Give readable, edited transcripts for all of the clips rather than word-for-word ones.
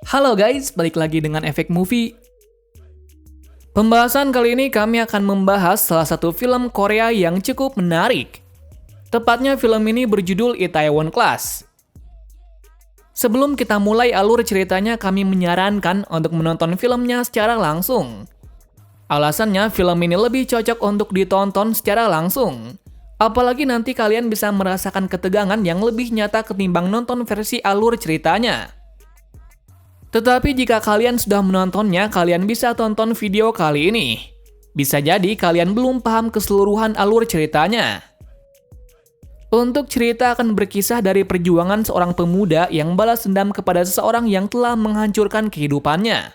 Halo guys, balik lagi dengan Efek Movie. Pembahasan kali ini kami akan membahas salah satu film Korea yang cukup menarik. Tepatnya film ini berjudul Itaewon Class. Sebelum kita mulai alur ceritanya, kami menyarankan untuk menonton filmnya secara langsung. Alasannya film ini lebih cocok untuk ditonton secara langsung. Apalagi nanti kalian bisa merasakan ketegangan yang lebih nyata ketimbang nonton versi alur ceritanya. Tetapi jika kalian sudah menontonnya, kalian bisa tonton video kali ini. Bisa jadi kalian belum paham keseluruhan alur ceritanya. Untuk cerita akan berkisah dari perjuangan seorang pemuda yang balas dendam kepada seseorang yang telah menghancurkan kehidupannya.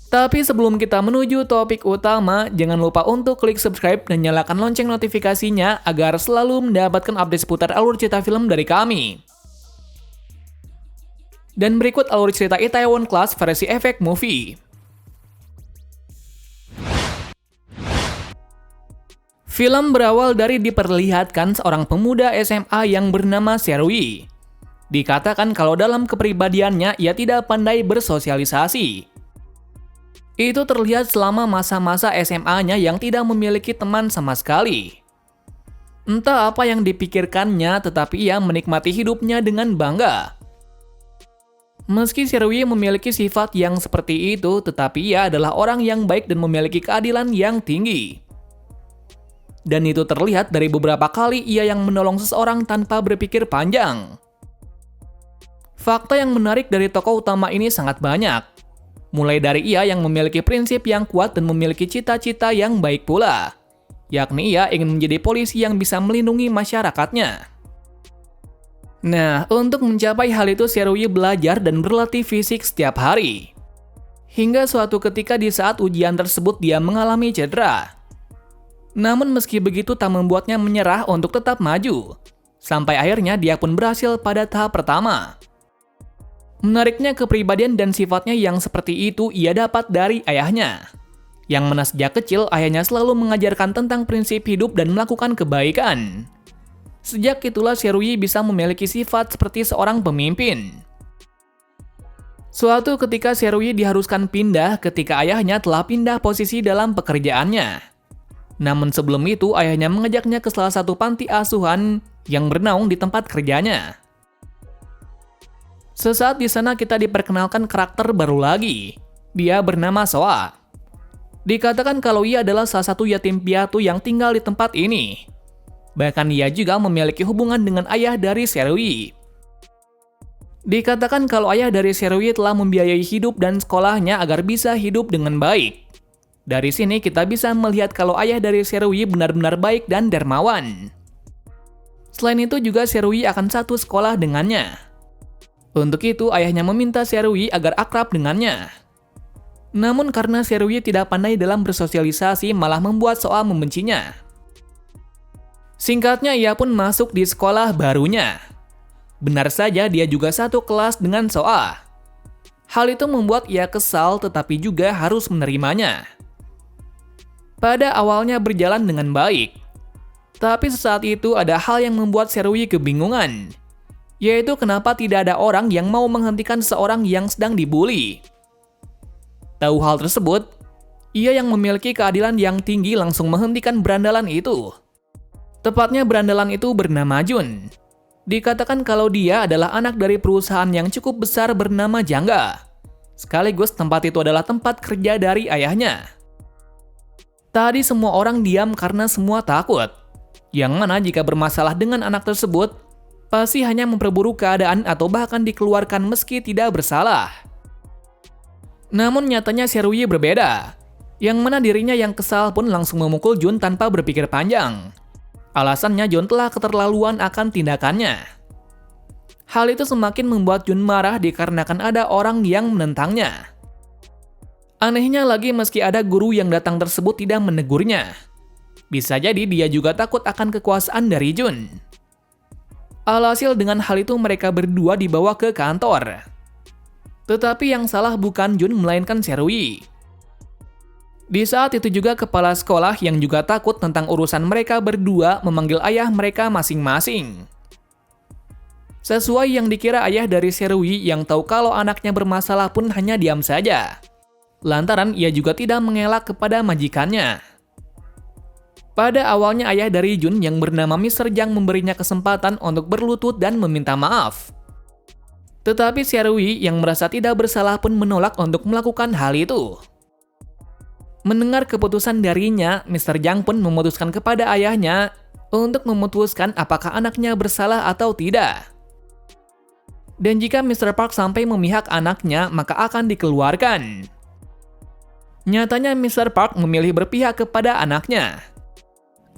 Tapi sebelum kita menuju topik utama, jangan lupa untuk klik subscribe dan nyalakan lonceng notifikasinya agar selalu mendapatkan update seputar alur cerita film dari kami. Dan berikut alur cerita Itaewon Class versi Efek Movie. Film berawal dari diperlihatkan seorang pemuda SMA yang bernama Serui. Dikatakan kalau dalam kepribadiannya ia tidak pandai bersosialisasi. Itu terlihat selama masa-masa SMA-nya yang tidak memiliki teman sama sekali. Entah apa yang dipikirkannya, tetapi ia menikmati hidupnya dengan bangga. Meski Serui memiliki sifat yang seperti itu, tetapi ia adalah orang yang baik dan memiliki keadilan yang tinggi. Dan itu terlihat dari beberapa kali ia yang menolong seseorang tanpa berpikir panjang. Fakta yang menarik dari tokoh utama ini sangat banyak. Mulai dari ia yang memiliki prinsip yang kuat dan memiliki cita-cita yang baik pula. Yakni ia ingin menjadi polisi yang bisa melindungi masyarakatnya. Nah, untuk mencapai hal itu Serui belajar dan berlatih fisik setiap hari. Hingga suatu ketika di saat ujian tersebut dia mengalami cedera. Namun meski begitu tak membuatnya menyerah untuk tetap maju. Sampai akhirnya dia pun berhasil pada tahap pertama. Menariknya kepribadian dan sifatnya yang seperti itu ia dapat dari ayahnya. Yang mana sejak kecil ayahnya selalu mengajarkan tentang prinsip hidup dan melakukan kebaikan. Sejak itulah Serui bisa memiliki sifat seperti seorang pemimpin. Suatu ketika Serui diharuskan pindah ketika ayahnya telah pindah posisi dalam pekerjaannya. Namun sebelum itu ayahnya mengajaknya ke salah satu panti asuhan yang bernaung di tempat kerjanya. Sesaat di sana kita diperkenalkan karakter baru lagi. Dia bernama Soa. Dikatakan kalau ia adalah salah satu yatim piatu yang tinggal di tempat ini. Bahkan ia juga memiliki hubungan dengan ayah dari Serui. Dikatakan kalau ayah dari Serui telah membiayai hidup dan sekolahnya agar bisa hidup dengan baik. Dari sini kita bisa melihat kalau ayah dari Serui benar-benar baik dan dermawan. Selain itu juga Serui akan satu sekolah dengannya. Untuk itu, ayahnya meminta Serui agar akrab dengannya. Namun karena Serui tidak pandai dalam bersosialisasi malah membuat Soa membencinya. Singkatnya, ia pun masuk di sekolah barunya. Benar saja dia juga satu kelas dengan Soa. Hal itu membuat ia kesal tetapi juga harus menerimanya. Pada awalnya berjalan dengan baik. Tapi sesaat itu ada hal yang membuat Serui kebingungan. Yaitu kenapa tidak ada orang yang mau menghentikan seorang yang sedang dibully. Tahu hal tersebut, ia yang memiliki keadilan yang tinggi langsung menghentikan berandalan itu. Tepatnya berandalan itu bernama Jun. Dikatakan kalau dia adalah anak dari perusahaan yang cukup besar bernama Jangga. Sekaligus tempat itu adalah tempat kerja dari ayahnya. Tadi semua orang diam karena semua takut. Yang mana jika bermasalah dengan anak tersebut, pasti hanya memperburuk keadaan atau bahkan dikeluarkan meski tidak bersalah. Namun nyatanya Serui berbeda, yang mana dirinya yang kesal pun langsung memukul Jun tanpa berpikir panjang. Alasannya Jun telah keterlaluan akan tindakannya. Hal itu semakin membuat Jun marah dikarenakan ada orang yang menentangnya. Anehnya lagi meski ada guru yang datang tersebut tidak menegurnya. Bisa jadi dia juga takut akan kekuasaan dari Jun. Alhasil dengan hal itu mereka berdua dibawa ke kantor. Tetapi yang salah bukan Jun melainkan Serui. Di saat itu juga kepala sekolah yang juga takut tentang urusan mereka berdua memanggil ayah mereka masing-masing. Sesuai yang dikira, ayah dari Serui yang tahu kalau anaknya bermasalah pun hanya diam saja. Lantaran ia juga tidak mengelak kepada majikannya. Pada awalnya ayah dari Jun yang bernama Mr. Jang memberinya kesempatan untuk berlutut dan meminta maaf. Tetapi Serui yang merasa tidak bersalah pun menolak untuk melakukan hal itu. Mendengar keputusan darinya, Mr. Jang pun memutuskan kepada ayahnya untuk memutuskan apakah anaknya bersalah atau tidak. Dan jika Mr. Park sampai memihak anaknya, maka akan dikeluarkan. Nyatanya Mr. Park memilih berpihak kepada anaknya.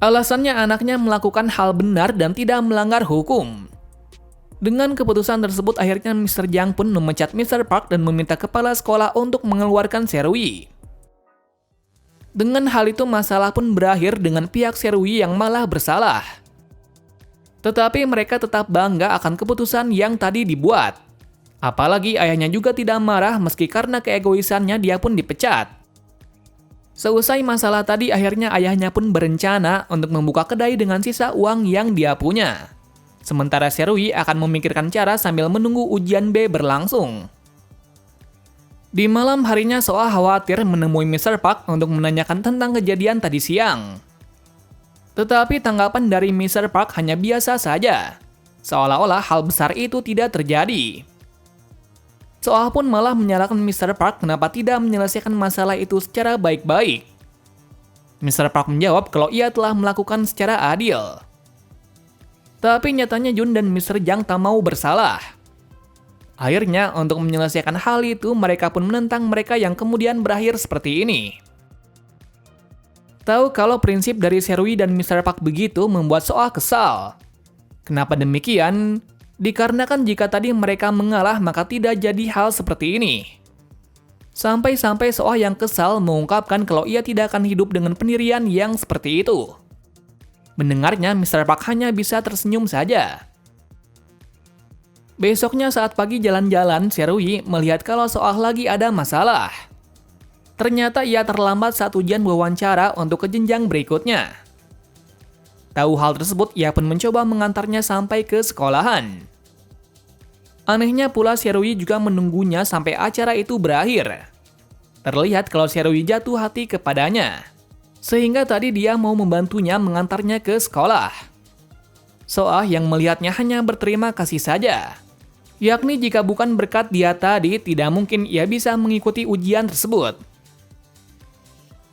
Alasannya anaknya melakukan hal benar dan tidak melanggar hukum. Dengan keputusan tersebut, akhirnya Mr. Jang pun memecat Mr. Park dan meminta kepala sekolah untuk mengeluarkan Serui. Dengan hal itu, masalah pun berakhir dengan pihak Serui yang malah bersalah. Tetapi mereka tetap bangga akan keputusan yang tadi dibuat. Apalagi ayahnya juga tidak marah meski karena keegoisannya dia pun dipecat. Seusai masalah tadi, akhirnya ayahnya pun berencana untuk membuka kedai dengan sisa uang yang dia punya. Sementara Serui akan memikirkan cara sambil menunggu ujian B berlangsung. Di malam harinya, Soa khawatir menemui Mr. Park untuk menanyakan tentang kejadian tadi siang. Tetapi tanggapan dari Mr. Park hanya biasa saja, seolah-olah hal besar itu tidak terjadi. Soa pun malah menyalahkan Mr. Park kenapa tidak menyelesaikan masalah itu secara baik-baik. Mr. Park menjawab kalau ia telah melakukan secara adil. Tapi nyatanya Jun dan Mr. Jang tak mau bersalah. Akhirnya, untuk menyelesaikan hal itu, mereka pun menentang mereka yang kemudian berakhir seperti ini. Tahu kalau prinsip dari Serui dan Mr. Park begitu membuat Soa kesal. Kenapa demikian? Dikarenakan jika tadi mereka mengalah maka tidak jadi hal seperti ini. Sampai-sampai Soa yang kesal mengungkapkan kalau ia tidak akan hidup dengan pendirian yang seperti itu. Mendengarnya, Mr. Park hanya bisa tersenyum saja. Besoknya saat pagi jalan-jalan, Serui melihat kalau Soa lagi ada masalah. Ternyata ia terlambat saat ujian wawancara untuk ke jenjang berikutnya. Tahu hal tersebut, ia pun mencoba mengantarnya sampai ke sekolahan. Anehnya pula, Serui juga menunggunya sampai acara itu berakhir. Terlihat kalau Serui jatuh hati kepadanya, sehingga tadi dia mau membantunya mengantarnya ke sekolah. Soa yang melihatnya hanya berterima kasih saja. Yakni jika bukan berkat dia tadi, tidak mungkin ia bisa mengikuti ujian tersebut.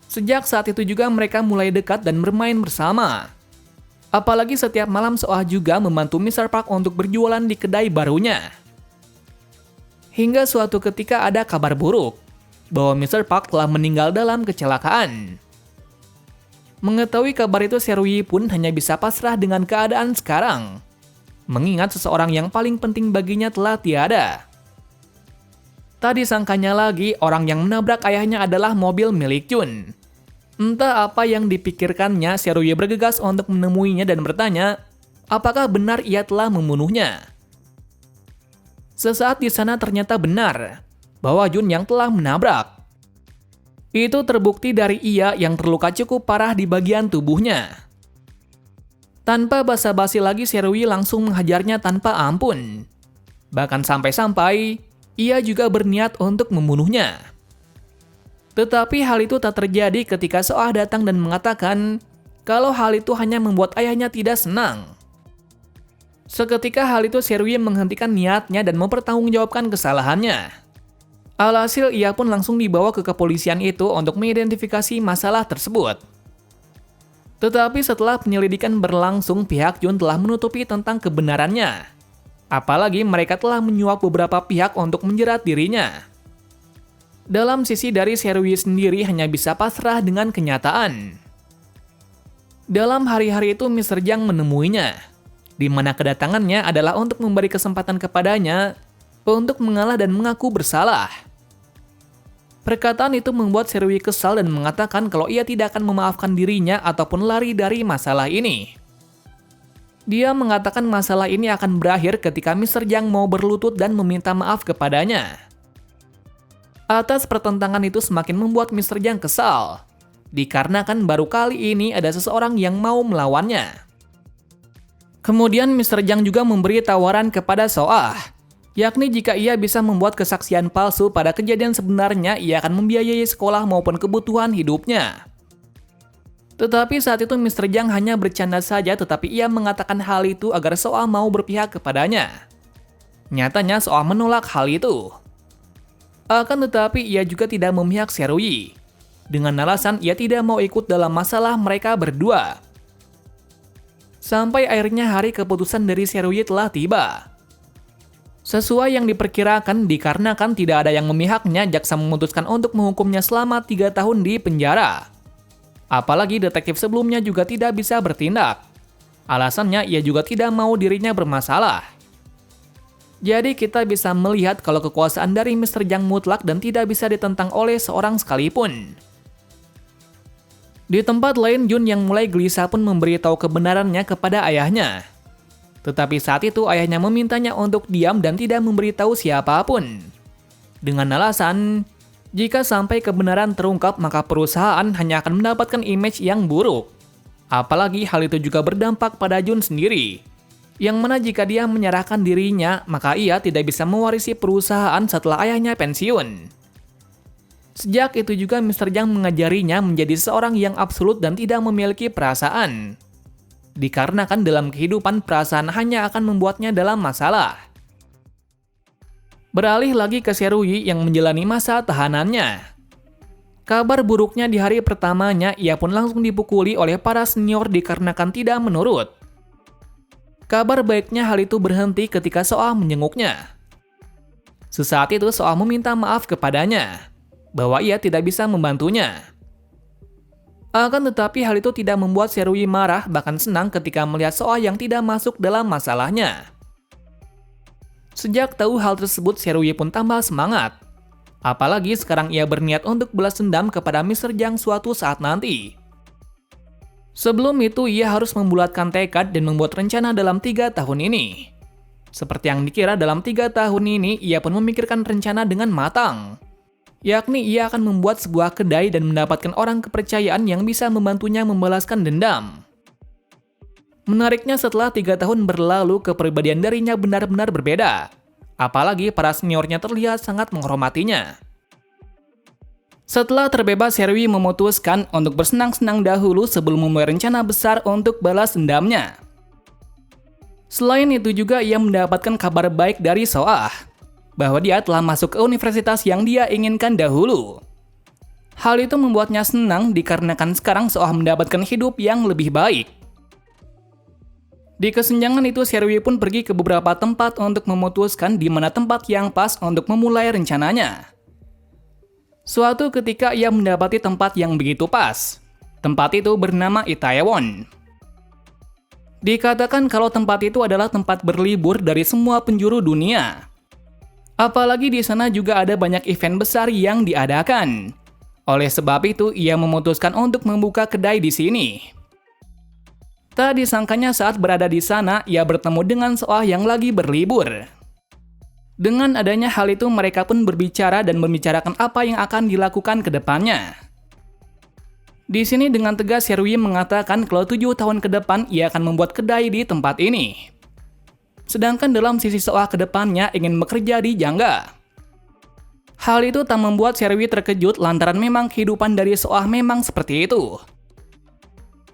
Sejak saat itu juga mereka mulai dekat dan bermain bersama. Apalagi setiap malam Soa juga membantu Mr. Park untuk berjualan di kedai barunya. Hingga suatu ketika ada kabar buruk, bahwa Mr. Park telah meninggal dalam kecelakaan. Mengetahui kabar itu, Serui pun hanya bisa pasrah dengan keadaan sekarang. Mengingat seseorang yang paling penting baginya telah tiada. Tak disangkanya lagi, orang yang menabrak ayahnya adalah mobil milik Jun. Entah apa yang dipikirkannya, Serui bergegas untuk menemuinya dan bertanya, apakah benar ia telah membunuhnya. Sesaat di sana ternyata benar, bahwa Jun yang telah menabrak. Itu terbukti dari ia yang terluka cukup parah di bagian tubuhnya. Tanpa basa-basi lagi, Serui langsung menghajarnya tanpa ampun. Bahkan sampai-sampai, ia juga berniat untuk membunuhnya. Tetapi hal itu tak terjadi ketika Soa datang dan mengatakan kalau hal itu hanya membuat ayahnya tidak senang. Seketika hal itu, Serui menghentikan niatnya dan mempertanggungjawabkan kesalahannya. Alhasil ia pun langsung dibawa ke kepolisian itu untuk mengidentifikasi masalah tersebut. Tetapi setelah penyelidikan berlangsung, pihak Jun telah menutupi tentang kebenarannya. Apalagi mereka telah menyuap beberapa pihak untuk menjerat dirinya. Dalam sisi dari Serui sendiri hanya bisa pasrah dengan kenyataan. Dalam hari-hari itu Mr. Jang menemuinya, di mana kedatangannya adalah untuk memberi kesempatan kepadanya untuk mengalah dan mengaku bersalah. Perkataan itu membuat Serui kesal dan mengatakan kalau ia tidak akan memaafkan dirinya ataupun lari dari masalah ini. Dia mengatakan masalah ini akan berakhir ketika Mr. Jang mau berlutut dan meminta maaf kepadanya. Atas pertentangan itu semakin membuat Mr. Jang kesal, dikarenakan baru kali ini ada seseorang yang mau melawannya. Kemudian Mr. Jang juga memberi tawaran kepada So-ah, yakni jika ia bisa membuat kesaksian palsu pada kejadian sebenarnya, ia akan membiayai sekolah maupun kebutuhan hidupnya. Tetapi saat itu Mr. Jang hanya bercanda saja, tetapi ia mengatakan hal itu agar So-ah mau berpihak kepadanya. Nyatanya So-ah menolak hal itu. Akan tetapi ia juga tidak memihak Seruyi, dengan alasan ia tidak mau ikut dalam masalah mereka berdua. Sampai akhirnya hari keputusan dari Seruyi telah tiba. Sesuai yang diperkirakan, dikarenakan tidak ada yang memihaknya, jaksa memutuskan untuk menghukumnya selama 3 tahun di penjara. Apalagi detektif sebelumnya juga tidak bisa bertindak. Alasannya ia juga tidak mau dirinya bermasalah. Jadi kita bisa melihat kalau kekuasaan dari Mr. Jang mutlak dan tidak bisa ditentang oleh seorang sekalipun. Di tempat lain, Jun yang mulai gelisah pun memberitahu kebenarannya kepada ayahnya. Tetapi saat itu ayahnya memintanya untuk diam dan tidak memberitahu siapapun. Dengan alasan, jika sampai kebenaran terungkap maka perusahaan hanya akan mendapatkan image yang buruk. Apalagi hal itu juga berdampak pada Jun sendiri. Yang mana jika dia menyerahkan dirinya, maka ia tidak bisa mewarisi perusahaan setelah ayahnya pensiun. Sejak itu juga Mr. Jang mengajarinya menjadi seorang yang absolut dan tidak memiliki perasaan. Dikarenakan dalam kehidupan perasaan hanya akan membuatnya dalam masalah. Beralih lagi ke Seruyi yang menjalani masa tahanannya. Kabar buruknya di hari pertamanya, ia pun langsung dipukuli oleh para senior dikarenakan tidak menurut. Kabar baiknya hal itu berhenti ketika So-ah menjenguknya. Sesaat itu So-ah meminta maaf kepadanya, bahwa ia tidak bisa membantunya. Akan tetapi hal itu tidak membuat Seruyi marah, bahkan senang ketika melihat So-ah yang tidak masuk dalam masalahnya. Sejak tahu hal tersebut, Seruyi pun tambah semangat. Apalagi sekarang ia berniat untuk balas dendam kepada Mr. Jang suatu saat nanti. Sebelum itu ia harus membulatkan tekad dan membuat rencana dalam 3 tahun ini. Seperti yang dikira, dalam 3 tahun ini ia pun memikirkan rencana dengan matang. Yakni ia akan membuat sebuah kedai dan mendapatkan orang kepercayaan yang bisa membantunya membalaskan dendam. Menariknya setelah 3 tahun berlalu, kepribadian darinya benar-benar berbeda. Apalagi para seniornya terlihat sangat menghormatinya. Setelah terbebas, Seruyi memutuskan untuk bersenang-senang dahulu sebelum memulai rencana besar untuk balas dendamnya. Selain itu juga ia mendapatkan kabar baik dari So-ah, bahwa dia telah masuk ke universitas yang dia inginkan dahulu. Hal itu membuatnya senang dikarenakan sekarang So-ah mendapatkan hidup yang lebih baik. Di kesenjangan itu, Seruyi pun pergi ke beberapa tempat untuk memutuskan di mana tempat yang pas untuk memulai rencananya. Suatu ketika ia mendapati tempat yang begitu pas. Tempat itu bernama Itaewon. Dikatakan kalau tempat itu adalah tempat berlibur dari semua penjuru dunia. Apalagi di sana juga ada banyak event besar yang diadakan. Oleh sebab itu, ia memutuskan untuk membuka kedai di sini. Tak disangkanya saat berada di sana, ia bertemu dengan So-ah yang lagi berlibur. Dengan adanya hal itu, mereka pun berbicara dan membicarakan apa yang akan dilakukan ke depannya. Di sini dengan tegas Seruyi mengatakan kalau 7 tahun ke depan ia akan membuat kedai di tempat ini. Sedangkan dalam sisi So-ah ke depannya ingin bekerja di jangga. Hal itu tak membuat Seruyi terkejut lantaran memang kehidupan dari So-ah memang seperti itu.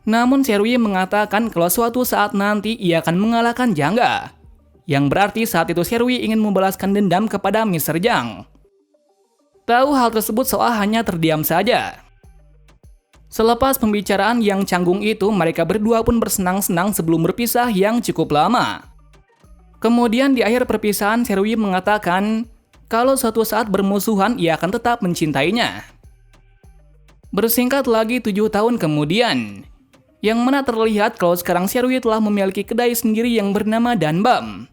Namun Seruyi mengatakan kalau suatu saat nanti ia akan mengalahkan jangga. Yang berarti saat itu Seruyi ingin membalaskan dendam kepada Mr. Jang. Tahu hal tersebut, So-ah hanya terdiam saja. Selepas pembicaraan yang canggung itu, mereka berdua pun bersenang-senang sebelum berpisah yang cukup lama. Kemudian di akhir perpisahan, Seruyi mengatakan kalau suatu saat bermusuhan ia akan tetap mencintainya. Bersingkat lagi 7 tahun kemudian, yang mana terlihat kalau sekarang Seruyi telah memiliki kedai sendiri yang bernama Danbam.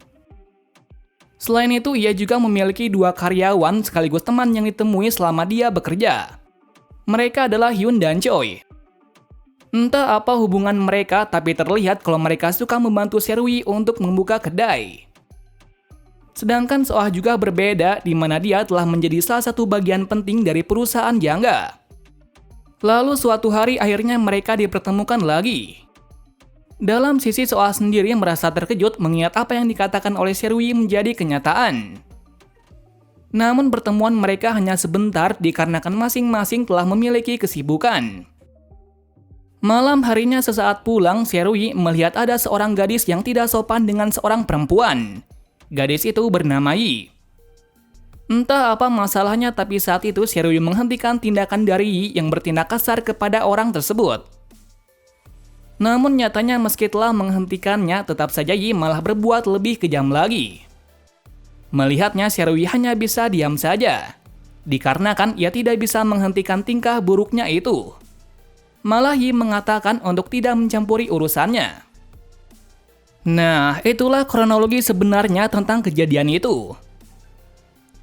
Selain itu, ia juga memiliki 2 karyawan sekaligus teman yang ditemui selama dia bekerja. Mereka adalah Hyun dan Choi. Entah apa hubungan mereka, tapi terlihat kalau mereka suka membantu Seruyi untuk membuka kedai. Sedangkan So-ah juga berbeda, di mana dia telah menjadi salah satu bagian penting dari perusahaan jangga. Lalu suatu hari akhirnya mereka dipertemukan lagi. Dalam sisi Soa sendiri merasa terkejut mengingat apa yang dikatakan oleh Serui menjadi kenyataan. Namun pertemuan mereka hanya sebentar dikarenakan masing-masing telah memiliki kesibukan. Malam harinya sesaat pulang, Serui melihat ada seorang gadis yang tidak sopan dengan seorang perempuan. Gadis itu bernama Yi. Entah apa masalahnya, tapi saat itu Serui menghentikan tindakan dari Yi yang bertindak kasar kepada orang tersebut. Namun nyatanya meski telah menghentikannya, tetap saja Yi malah berbuat lebih kejam lagi. Melihatnya, Serui hanya bisa diam saja, dikarenakan ia tidak bisa menghentikan tingkah buruknya itu. Malah Yi mengatakan untuk tidak mencampuri urusannya. Nah, itulah kronologi sebenarnya tentang kejadian itu.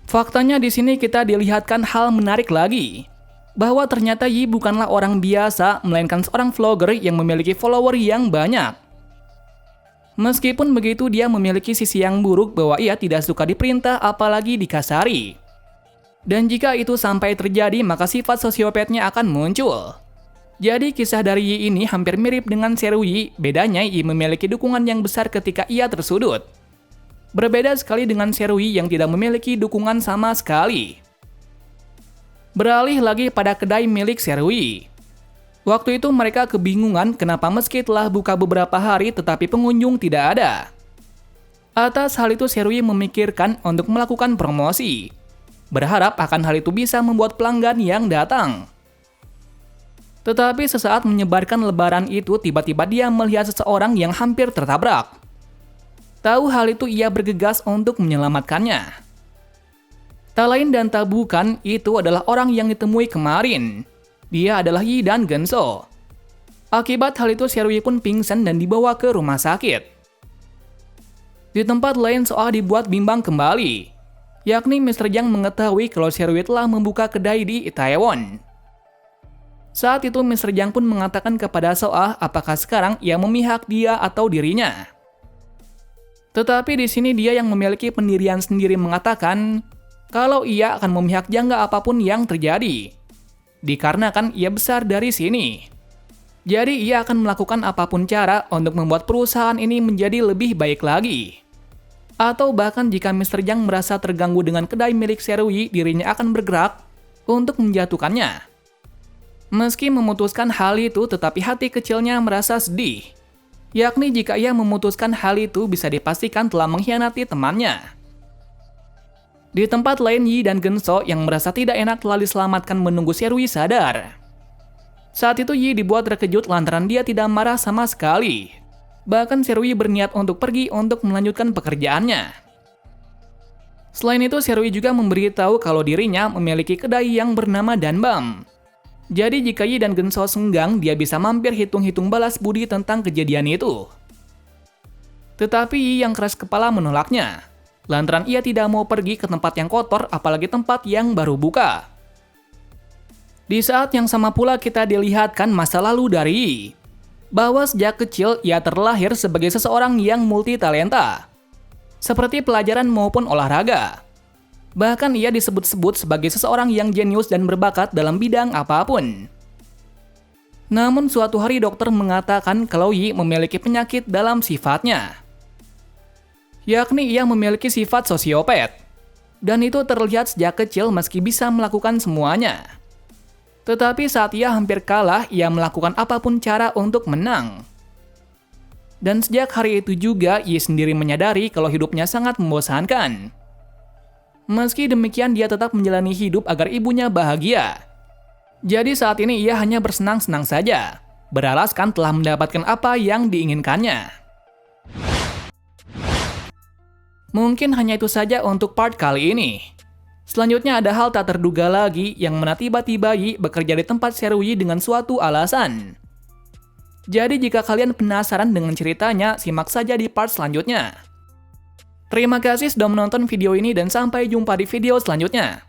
Faktanya di sini kita dilihatkan hal menarik lagi, bahwa ternyata Yi bukanlah orang biasa, melainkan seorang vlogger yang memiliki follower yang banyak. Meskipun begitu, dia memiliki sisi yang buruk bahwa ia tidak suka diperintah apalagi dikasari. Dan jika itu sampai terjadi, maka sifat sosiopatnya akan muncul. Jadi kisah dari Yi ini hampir mirip dengan Serui, bedanya Yi memiliki dukungan yang besar ketika ia tersudut. Berbeda sekali dengan Serui yang tidak memiliki dukungan sama sekali. Beralih lagi pada kedai milik Serui. Waktu itu mereka kebingungan kenapa meski telah buka beberapa hari tetapi pengunjung tidak ada. Atas hal itu Serui memikirkan untuk melakukan promosi. Berharap akan hal itu bisa membuat pelanggan yang datang. Tetapi sesaat menyebarkan lebaran itu, tiba-tiba dia melihat seseorang yang hampir tertabrak. Tahu hal itu, ia bergegas untuk menyelamatkannya. Tak lain dan tak bukan, itu adalah orang yang ditemui kemarin. Dia adalah Yi dan Genso. Akibat hal itu, Serui pun pingsan dan dibawa ke rumah sakit. Di tempat lain, Soa dibuat bimbang kembali. Yakni Mr. Jang mengetahui kalau Serui telah membuka kedai di Itaewon. Saat itu Mr. Jang pun mengatakan kepada Soa apakah sekarang ia memihak dia atau dirinya. Tetapi di sini dia yang memiliki pendirian sendiri mengatakan kalau ia akan memihak jangka apapun yang terjadi. Dikarenakan ia besar dari sini. Jadi ia akan melakukan apapun cara untuk membuat perusahaan ini menjadi lebih baik lagi. Atau bahkan jika Mr. Jang merasa terganggu dengan kedai milik Serui, dirinya akan bergerak untuk menjatuhkannya. Meski memutuskan hal itu, tetapi hati kecilnya merasa sedih. Yakni jika ia memutuskan hal itu, bisa dipastikan telah mengkhianati temannya. Di tempat lain, Yi dan Genso yang merasa tidak enak telah diselamatkan menunggu Serui sadar. Saat itu Yi dibuat terkejut lantaran dia tidak marah sama sekali. Bahkan Serui berniat untuk pergi untuk melanjutkan pekerjaannya. Selain itu, Serui juga memberitahu kalau dirinya memiliki kedai yang bernama Danbam. Jadi jika Yi dan Genso senggang, dia bisa mampir hitung-hitung balas budi tentang kejadian itu. Tetapi Yi yang keras kepala menolaknya, lantaran ia tidak mau pergi ke tempat yang kotor, apalagi tempat yang baru buka. Di saat yang sama pula kita dilihatkan masa lalu dari Yi, bahwa sejak kecil ia terlahir sebagai seseorang yang multitalenta, seperti pelajaran maupun olahraga. Bahkan ia disebut-sebut sebagai seseorang yang jenius dan berbakat dalam bidang apapun. Namun suatu hari dokter mengatakan kalau Yi memiliki penyakit dalam sifatnya. Yakni ia memiliki sifat sosiopat. Dan itu terlihat sejak kecil meski bisa melakukan semuanya. Tetapi saat ia hampir kalah, ia melakukan apapun cara untuk menang. Dan sejak hari itu juga Yi sendiri menyadari kalau hidupnya sangat membosankan. Meski demikian, dia tetap menjalani hidup agar ibunya bahagia. Jadi saat ini ia hanya bersenang-senang saja, beralaskan telah mendapatkan apa yang diinginkannya. Mungkin hanya itu saja untuk part kali ini. Selanjutnya ada hal tak terduga lagi yang mana tiba-tiba Yi bekerja di tempat Serui dengan suatu alasan. Jadi jika kalian penasaran dengan ceritanya, simak saja di part selanjutnya. Terima kasih sudah menonton video ini dan sampai jumpa di video selanjutnya.